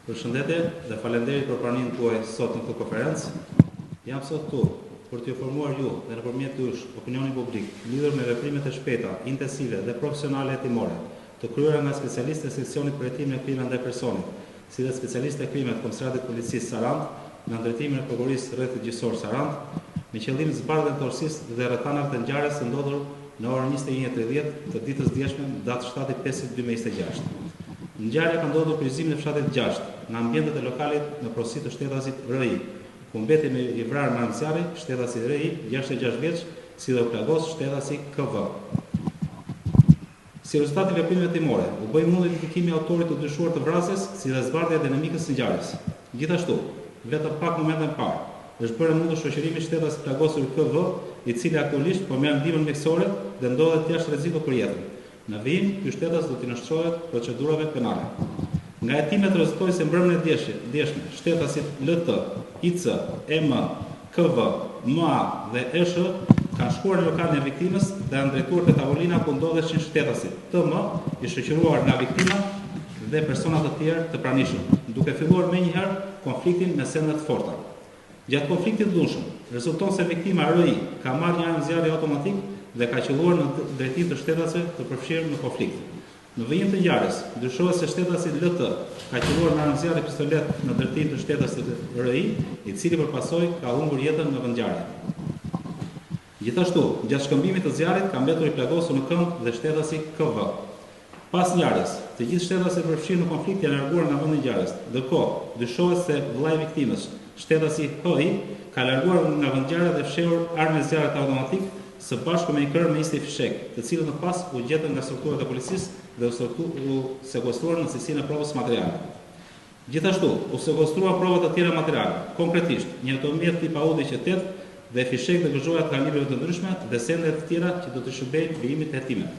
Përshëndetje dhe faleminderit për pranimin tuaj sot në këtë konferencë. Jam sot këtu për t'ju informuar ju dhe nëpërmjet jush opinionin publik lidhur me veprimet e shpejta, intensive dhe profesionale hetimore të kryera nga specialistë e seksionit për hetimin e krimeve ndaj personit, si dhe specialistë e krimeve të Komisariatit të Policisë Sarandë, në ndërtimin e prokurorisë rrethit gjyqësor Sarandë, me qëllim zbardhjen e torësisë dhe rrethanave të ngjarjes së ndodhur në orën 21:30 të ditës djeshme, datë 7/5/2026. Ngjarja ka ndodhur për kryqëzimin e fshatit 6, në ambientet e lokalit në porosi të shtetasit RI, ku mbeti me i vrarë Maramciari, shtetasi RI, 66 vjeç, si dhe u plagos shtetasi KV. Si rezultati i veprimeve hetimore, u bë mundur identifikimi i autorit të dyshuar të vrasjes, si dhe zbardhja e dinamikës së ngjarjes. Gjithashtu, vetëm pak momente më parë, është bërë mundur shoqërimi i shtetasit plagosur KV, i cili aktualisht po merr ndihmën mjekësore dhe ndodhet jashtë rrezikut për jetën. Në vijim, ky shtetas do t'i nënshtrohet procedurave penale. Nga hetimet rrezikoi se mbrëmjen e djeshme, shtetasit LT, IC, EM, KV, MA dhe ESH kanë shkuar në lokalin e viktimës dhe janë drejtuar te tavolina ku ndodheshin shtetasit TM, i shoqëruar nga viktima dhe persona të tjerë të pranishëm, duke filluar menjëherë konfliktin me sende të forta. Gjatë konfliktit të dulshëm, rezulton se viktima RI ka marrë një armë zjarri automatik dhe ka qelluar në drejtim të shtetasive të përfshirë në konflikt. Në vijim të ngjarjes, dyshohet se shtetasi LT ka qelluar me armë zjarri pistolet në drejtim të shtetasit RI, i cili përpasoj ka humbur jetën në vendngjarje. Gjithashtu, gjatë shkëmbimit të zjarrit ka mbetur i plagosur në këmbë dhe shtetasi KV. Pas ngjarjes, të gjithë shtetasit përfshirë në konflikt janë larguar nga vendi i ngjarjes. Ndërkohë, dyshohet se vllai i viktimës, shtetasi HI, ka larguar nga vendngjarja dhe fshehur armën e zjarrit automatik së bashku me një kërë me ishte fishek, të cilët në pas u gjetën nga strukturat e policisë dhe u sekuestruar në cilësinë e provës materiale. Gjithashtu, u sekuestruan prova të tjera materiale, konkretisht një automjet tip Audi Q8 dhe fishek dhe gëzhoja të kalibreve të ndryshme dhe sende të tjera që do të shërbejnë vijimit të hetimeve.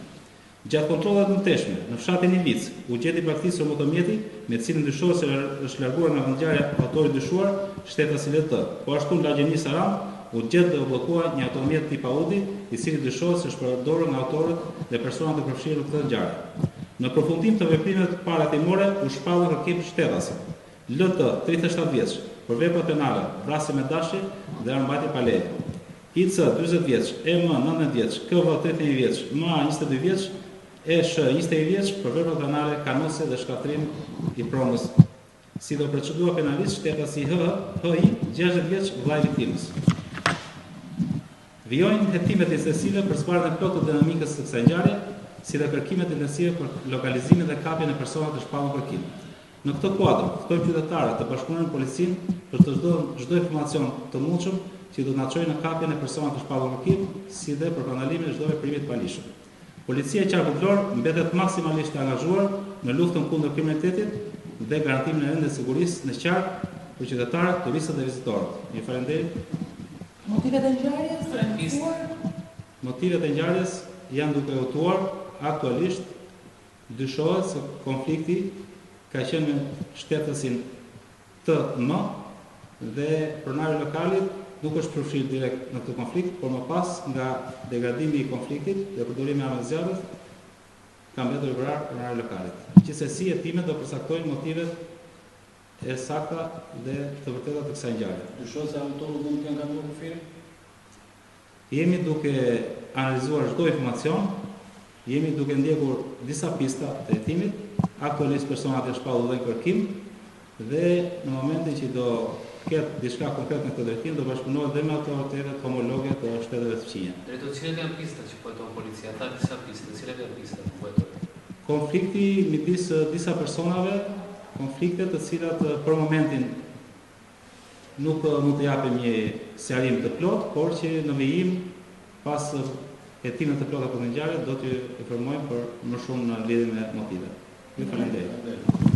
Gjatë kontrollet të mëtejshme, në fshatin Ilic, u gjeti braktisur motomjeti, me cilin dyshohet se është larguar nga vendngjarja autori dyshuar, shtetasi LT, po ashtu në lagjeni Sarandë, u gjet dhe u bllokua një automjet tip Audi, i cili dyshohet se është përdorur nga autorët dhe personat e përfshirë në këtë ngjarje. Në përfundim të veprimeve të para hetimore, u shpallën kërkim shtetasit. LT, 37 vjeç, për vepra penale, vrasje me dashje dhe armbajtje pa leje. IC, 40 vjeç, EM, 19 vjeç, KV, 31 vjeç, MA, 22 vjeç, ESH, 21 vjeç, për vepra penale, kanose dhe shkatrim i pronës. Si do procedura penalisht, shtetasi HI, 60 vjeç, vllai i viktimës. Vijojnë hetimet intensive për zbardhjen e plotë të dinamikës së kësaj ngjarje, si dhe kërkimet intensive për lokalizimin dhe kapjen e personave të shpallur kërkim. Në këtë kuadër, ftojmë qytetarët të bashkëpunojnë policin për të çdo informacion të mundshëm që do të na çojë në kapjen e personave të shpallur kërkim, si dhe për parandalimin e çdo veprimi të palishëm. Policia e qarkut Vlorë mbetet maksimalisht e angazhuar në luftën kundër kriminalitetit dhe garantimin e rendit të sigurisë në qark për qytetarët, turistët dhe vizitorët. Ju falenderoj. Motivet e ngjarjes? Motivet e ngjarjes janë duke hutuar aktualisht, dyshohet se konflikti ka qenë me shtetasin TM dhe pronari lokalit nuk është përfshirë direkt në këtë konflikt, por më pas nga degradimi i konfliktit dhe përdorimi i armës zjarrit ka mbetur i vrarë pronari lokalit. Gjithsesi, hetimet do përcaktojnë motivet e sakta dhe të vërteta të kësaj ngjarje. Dyshohet se autorët mund të kenë kaluar kufir? Jemi duke analizuar çdo informacion, jemi duke ndjekur disa pista të hetimit, aktualisht personat janë shpallur dhe në kërkim dhe në momentin që do ketë diçka konkret në këtë drejtim, do bashkëpunohet dhe me autoritetet homologe të shteteve të fqinje. Drejtor, cilat janë pistat që po heton policia? Ata disa pista, cilat janë pistat që po heton? Konflikti midis disa personave, konflikte të cilat për momentin nuk mund të japim një sqarim të plot, por që në vijim pas hetimet të plota për ngjarje do t'ju informojmë për më shumë në lidhje me motivet. Ju falenderoj.